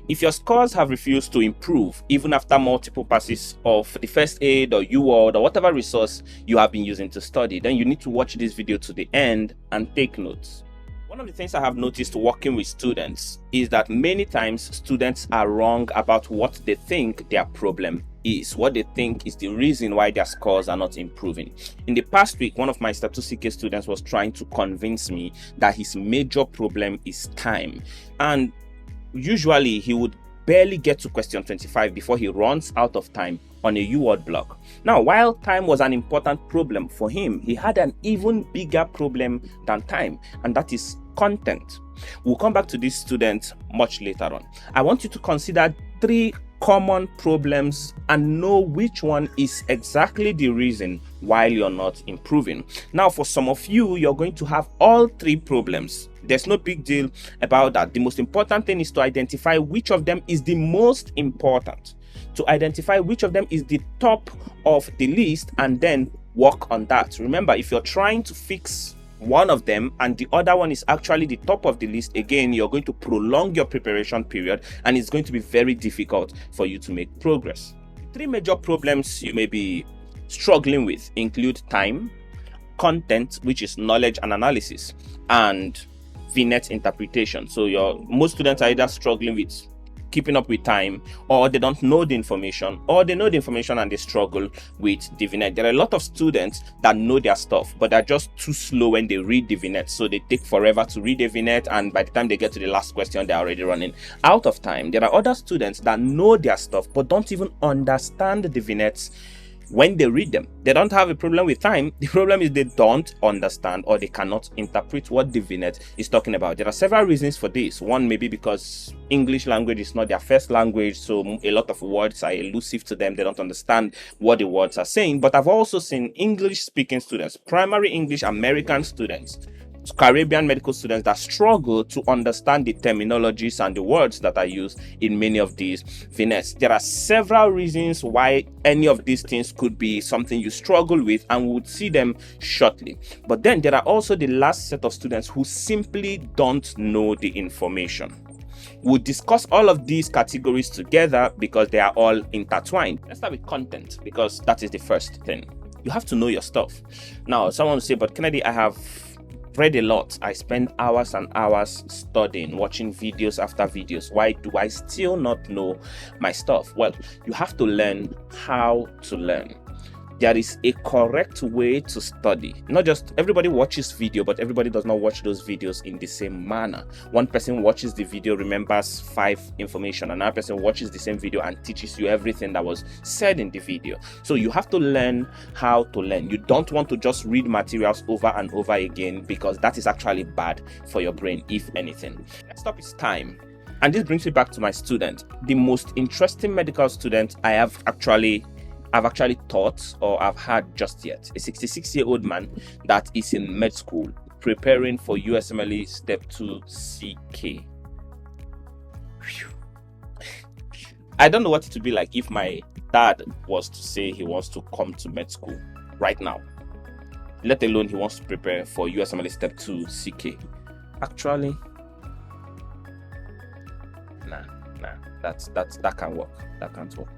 If your scores have refused to improve even after multiple passes of the first aid or UWorld or whatever resource you have been using to study, then you need to watch this video to the end and take notes. One of the things I have noticed working with students is that many times students are wrong about what they think their problem is, what they think is the reason why their scores are not improving. In the past week, one of my Step 2 CK students was trying to convince me that his major problem is time. And usually he would barely get to question 25 before he runs out of time on a UWorld block. Now, while time was an important problem for him, he had an even bigger problem than time, and that is content. We'll come back to this student much later on. I want you to consider 3 common problems and know which one is exactly the reason why you're not improving. Now, for some of you, you're going to have all 3 problems. There's no big deal about that. The most important thing is to identify which of them is the most important, to identify which of them is the top of the list, and then work on that. Remember, if you're trying to fix one of them and the other one is actually the top of the list, again, you're going to prolong your preparation period and it's going to be very difficult for you to make progress. 3 major problems you may be struggling with include time, content, which is knowledge and analysis, and VNet interpretation. So most students are either struggling with keeping up with time, or they don't know the information, or they know the information and they struggle with the VNet. There are a lot of students that know their stuff, but they're just too slow when they read the VNet. So they take forever to read the VNet, and by the time they get to the last question, they're already running out of time. There are other students that know their stuff, but don't even understand the VNets when they read them. They don't have a problem with time. The problem is they don't understand or they cannot interpret what the VNet is talking about. There are several reasons for this. One may be because English language is not their first language, so a lot of words are elusive to them. They don't understand what the words are saying. But I've also seen English-speaking students, primary English American students, Caribbean medical students that struggle to understand the terminologies and the words that are used in many of these VNets. There are several reasons why any of these things could be something you struggle with, and we would see them shortly. But then there are also the last set of students who simply don't know the information. We'll discuss all of these categories together because they are all intertwined. Let's start with content, because that is the first thing. You have to know your stuff. Now, someone will say, but Kennedy, I have read a lot. I spend hours and hours studying, watching videos after videos. Why do I still not know my stuff? Well, you have to learn how to learn. There is a correct way to study. Not just everybody watches video, but everybody does not watch those videos in the same manner. One person watches the video, remembers 5 information. Another person watches the same video and teaches you everything that was said in the video. So you have to learn how to learn. You don't want to just read materials over and over again, because that is actually bad for your brain, if anything. Next up is time. And this brings me back to my student. The most interesting medical student I've actually taught or I've had just yet. A 66-year-old man that is in med school preparing for USMLE Step 2 CK. Whew. I don't know what it would be like if my dad was to say he wants to come to med school right now, let alone he wants to prepare for USMLE Step 2 CK. Actually, that can't work. That can't work.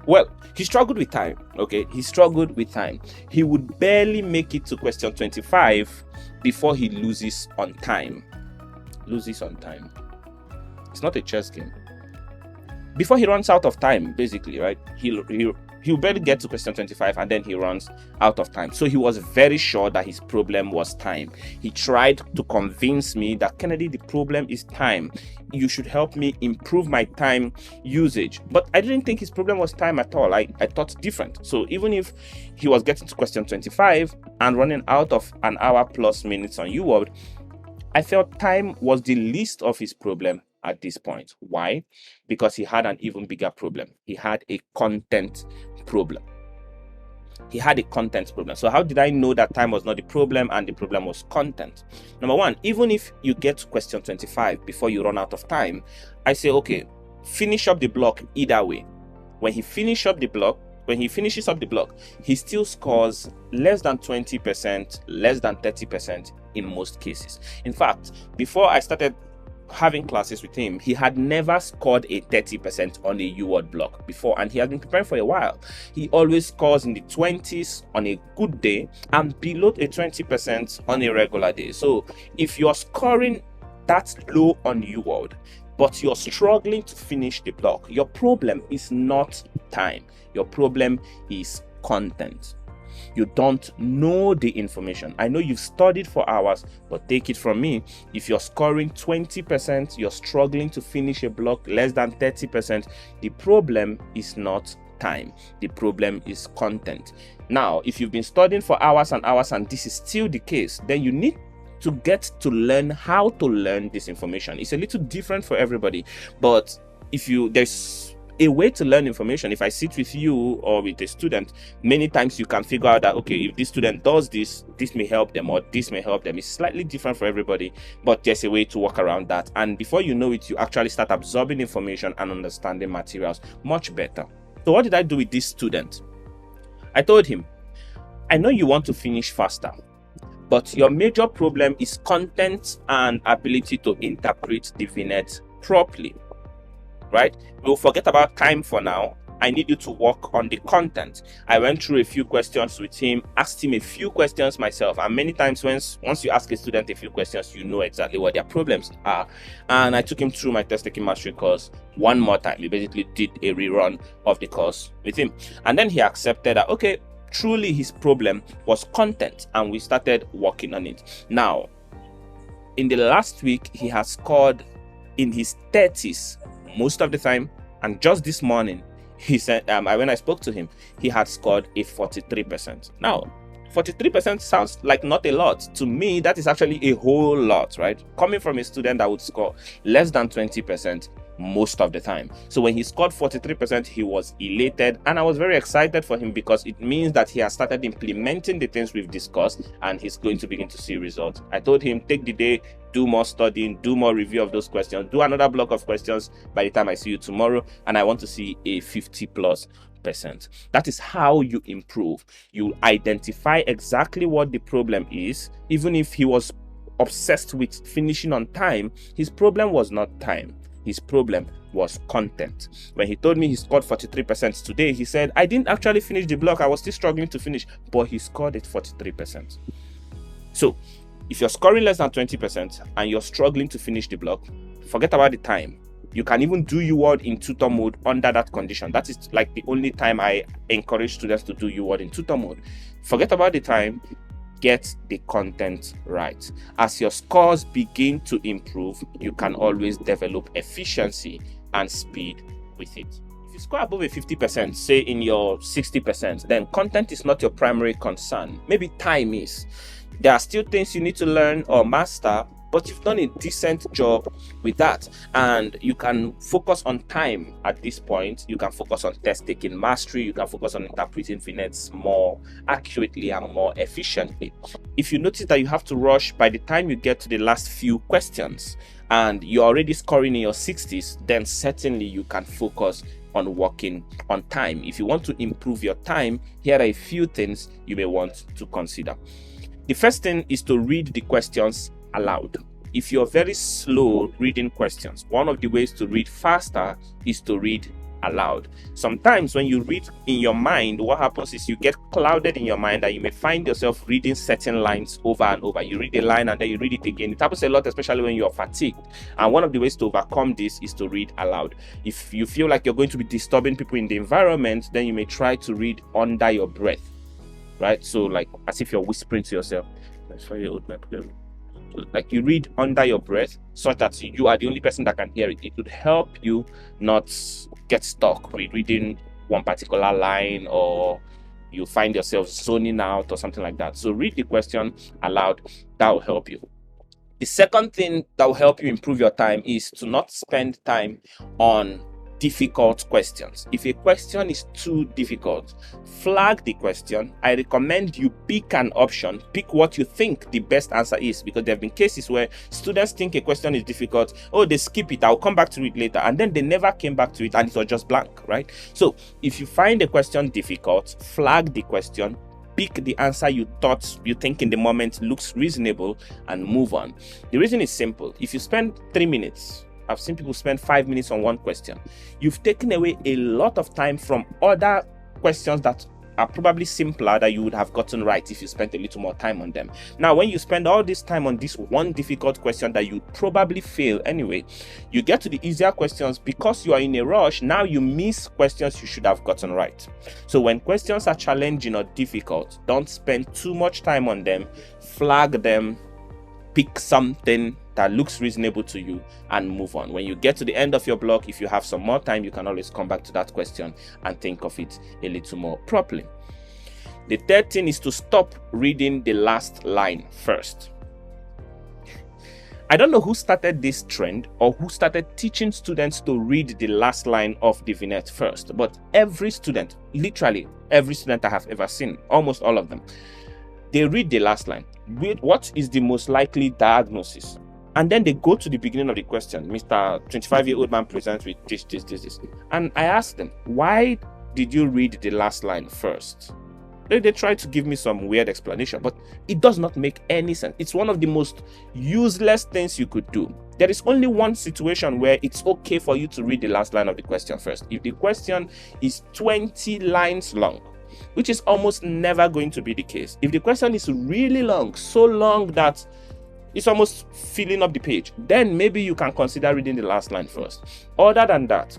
Well, he struggled with time, okay? He struggled with time. He would barely make it to question 25 before he loses on time. Loses on time. It's not a chess game. Before he runs out of time, basically, right? He'll barely get to question 25 and then he runs out of time. So he was very sure that his problem was time. He tried to convince me that, Kennedy, the problem is time. You should help me improve my time usage. But I didn't think his problem was time at all. I thought different. So even if he was getting to question 25 and running out of an hour plus minutes on UWorld, I felt time was the least of his problem at this point. Why? Because he had an even bigger problem. He had a content problem. He had a content problem. So how did I know that time was not the problem and the problem was content? Number one, even if you get to question 25 before you run out of time, I say, okay, finish up the block either way. When he finishes up the block, he still scores less than 20%, less than 30% in most cases. In fact, before I started having classes with him, he had never scored a 30% on a UWord block before, and he has been preparing for a while. He always scores in the 20s on a good day and below a 20% on a regular day. So if you're scoring that low on UWord, but you're struggling to finish the block, your problem is not time. Your problem is content. You don't know the information. I know you've studied for hours, but take it from me, if you're scoring 20%, you're struggling to finish a block less than 30%, the problem is not time. The problem is content. Now, if you've been studying for hours and hours and this is still the case, then you need to get to learn how to learn this information. It's a little different for everybody, but there's a way to learn information. If I sit with you or with a student, many times you can figure out that, okay, if this student does this, this may help them or this may help them. It's slightly different for everybody, but there's a way to work around that. And before you know it, you actually start absorbing information and understanding materials much better. So what did I do with this student? I told him, I know you want to finish faster, but your major problem is content and ability to interpret the vignette properly. Right? We'll forget about time for now. I need you to work on the content. I went through a few questions with him, asked him a few questions myself, and many times once you ask a student a few questions, you know exactly what their problems are. And I took him through my test taking mastery course one more time. We basically did a rerun of the course with him, and then he accepted that, okay, truly his problem was content, and we started working on it. Now, in the last week, he has scored in his 30s most of the time, and just this morning he said, when I spoke to him, he had scored a 43%. Now 43% sounds like not a lot. To me, that is actually a whole lot, right? Coming from a student that would score less than 20% most of the time. So when he scored 43%, he was elated, and I was very excited for him because it means that he has started implementing the things we've discussed and he's going to begin to see results. I told him, take the day, do more studying, do more review of those questions, do another block of questions by the time I see you tomorrow, and I want to see a 50+%. That is how you improve. You identify exactly what the problem is. Even if he was obsessed with finishing on time, his problem was not time. His problem was content. When he told me he scored 43% today, he said, I didn't actually finish the block. I was still struggling to finish, but he scored it 43%. So if you're scoring less than 20% and you're struggling to finish the block, forget about the time. You can even do UWord in tutor mode under that condition. That is like the only time I encourage students to do UWord in tutor mode. Forget about the time. Get the content right. As your scores begin to improve, you can always develop efficiency and speed with it. If you score above a 50%, say in your 60%, then content is not your primary concern. Maybe time is. There are still things you need to learn or master, but you've done a decent job with that, and you can focus on time at this point. You can focus on test taking mastery. You can focus on interpreting vignettes more accurately and more efficiently. If you notice that you have to rush by the time you get to the last few questions and you're already scoring in your 60s, then certainly you can focus on working on time. If you want to improve your time, here are a few things you may want to consider. The first thing is to read the questions aloud. If you're very slow reading questions, one of the ways to read faster is to read aloud. Sometimes when you read in your mind, what happens is you get clouded in your mind and you may find yourself reading certain lines over and over. You read a line and then you read it again. It happens a lot, especially when you're fatigued. And one of the ways to overcome this is to read aloud. If you feel like you're going to be disturbing people in the environment, then you may try to read under your breath, right? So like as if you're whispering to yourself. Like you read under your breath such that you are the only person that can hear it. It would help you not get stuck reading one particular line, or you find yourself zoning out or something like that. So read the question aloud. That will help you. The second thing that will help you improve your time is to not spend time on difficult questions. If a question is too difficult, flag the question. I recommend you pick an option, pick what you think the best answer is, because there have been cases where students think a question is difficult, oh, they skip it, I'll come back to it later, and then they never came back to it and it was just blank, right? So if you find a question difficult, flag the question, pick the answer you think in the moment looks reasonable and move on. The reason is simple. If you spend 3 minutes, I've seen people spend 5 minutes on one question, you've taken away a lot of time from other questions that are probably simpler that you would have gotten right if you spent a little more time on them. Now, when you spend all this time on this one difficult question that you probably fail anyway, you get to the easier questions because you are in a rush. Now you miss questions you should have gotten right. So when questions are challenging or difficult, don't spend too much time on them. Flag them, pick something that looks reasonable to you and move on. When you get to the end of your block, if you have some more time, you can always come back to that question and think of it a little more properly. The third thing is to stop reading the last line first. I don't know who started this trend or who started teaching students to read the last line of the vignette first, but every student, literally every student I have ever seen, almost all of them, they read the last line. What is the most likely diagnosis? And then they go to the beginning of the question. Mr. 25-year-old man presents with this. And I asked them, why did you read the last line first? They try to give me some weird explanation, but it does not make any sense. It's one of the most useless things you could do. There is only one situation where it's okay for you to read the last line of the question first. If the question is 20 lines long, which is almost never going to be the case. If the question is really long, so long that it's almost filling up the page, then maybe you can consider reading the last line first. Other than that,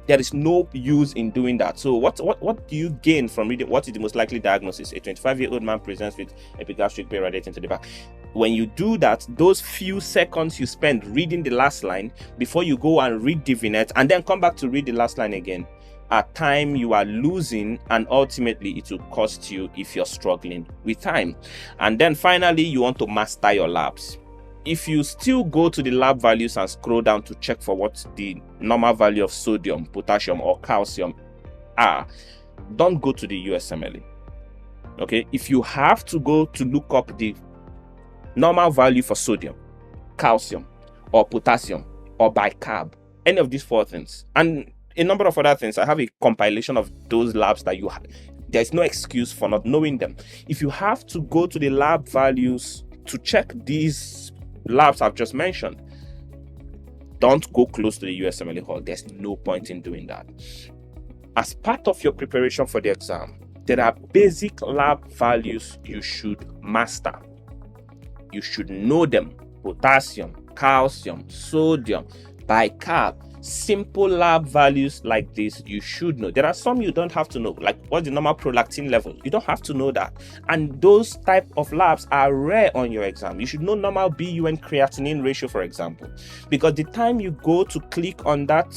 there is no use in doing that. So what do you gain from reading? What is the most likely diagnosis? A 25-year-old man presents with epigastric pain radiating to the back. When you do that, those few seconds you spend reading the last line before you go and read the vignette and then come back to read the last line again, at time you are losing, and ultimately it will cost you if you're struggling with time. And then finally, you want to master your labs. If you still go to the lab values and scroll down to check for what the normal value of sodium, potassium, or calcium are, don't go to the USMLE. Okay, if you have to go to look up the normal value for sodium, calcium, or potassium, or bicarb, any of these four things, and a number of other things, I have a compilation of those labs that you have. There's no excuse for not knowing them. If you have to go to the lab values to check these labs I've just mentioned, don't go close to the USMLE hall. There's no point in doing that. As part of your preparation for the exam, there are basic lab values you should master. You should know them. Potassium, calcium, sodium, bicarb. Simple lab values like this you should know. There are some you don't have to know, like what's the normal prolactin level. You don't have to know that, and those type of labs are rare on your exam. You should know normal BUN creatinine ratio, for example, because the time you go to click on that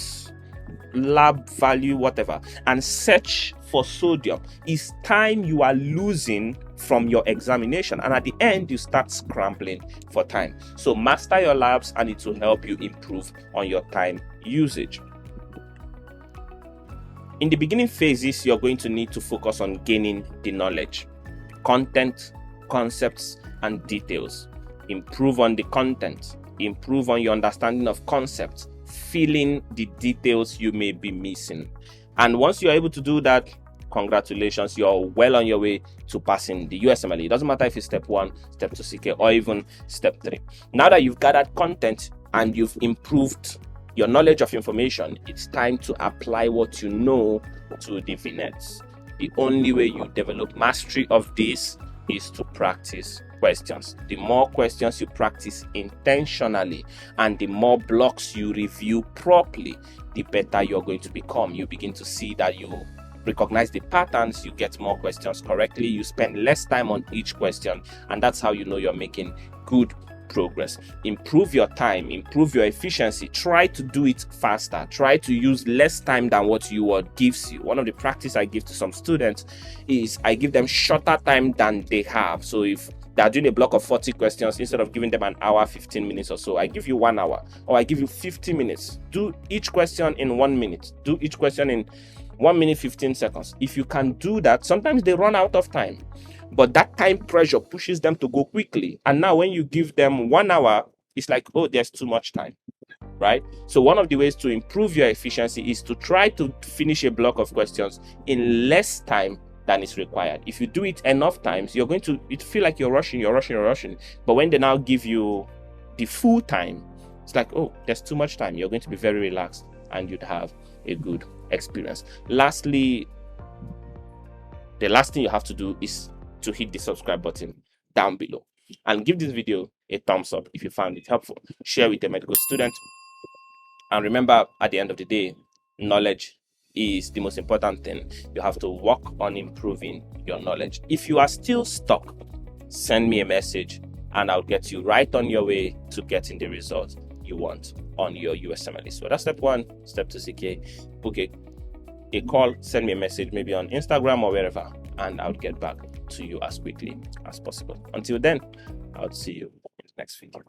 lab value whatever and search for sodium is time you are losing from your examination, and at the end you start scrambling for time. So master your labs and it will help you improve on your time usage. In the beginning phases, you're going to need to focus on gaining the knowledge, content, concepts, and details. Improve on the content, improve on your understanding of concepts, fill in the details you may be missing. And once you're able to do that, congratulations, you're well on your way to passing the USMLE. It doesn't matter if it's step 1, step 2 CK, or even step 3. Now that you've gathered content and you've improved your knowledge of information, it's time to apply what you know to the vignettes. The only way you develop mastery of this is to practice questions. The more questions you practice intentionally and the more blocks you review properly, the better you're going to become. You begin to see that you recognize the patterns, you get more questions correctly, you spend less time on each question, and that's how you know you're making good progress. Improve your time, improve your efficiency, try to do it faster, try to use less time than what your word gives you. One of the practice I give to some students is I give them shorter time than they have. So if they're doing a block of 40 questions, instead of giving them an hour, 15 minutes or so, I give you 1 hour, or I give you 50 minutes. Do each question in 1 minute. Do each question in 1 minute, 15 seconds. If you can do that, sometimes they run out of time, but that time pressure pushes them to go quickly. And now when you give them 1 hour, it's like, oh, there's too much time, right? So one of the ways to improve your efficiency is to try to finish a block of questions in less time than is required. If you do it enough times, you're going to feel like you're rushing. But when they now give you the full time, it's like, oh, there's too much time. You're going to be very relaxed and you'd have a good experience. Lastly, the last thing you have to do is to hit the subscribe button down below and give this video a thumbs up if you found it helpful. Share with a medical student. And remember, at the end of the day, knowledge is the most important thing. You have to work on improving your knowledge. If you are still stuck, send me a message and I'll get you right on your way to getting the results you want on your USMLE. So that's step 1. Step 2, CK, book a call, send me a message, maybe on Instagram or wherever, and I'll get back to you as quickly as possible. Until then, I'll see you in the next video.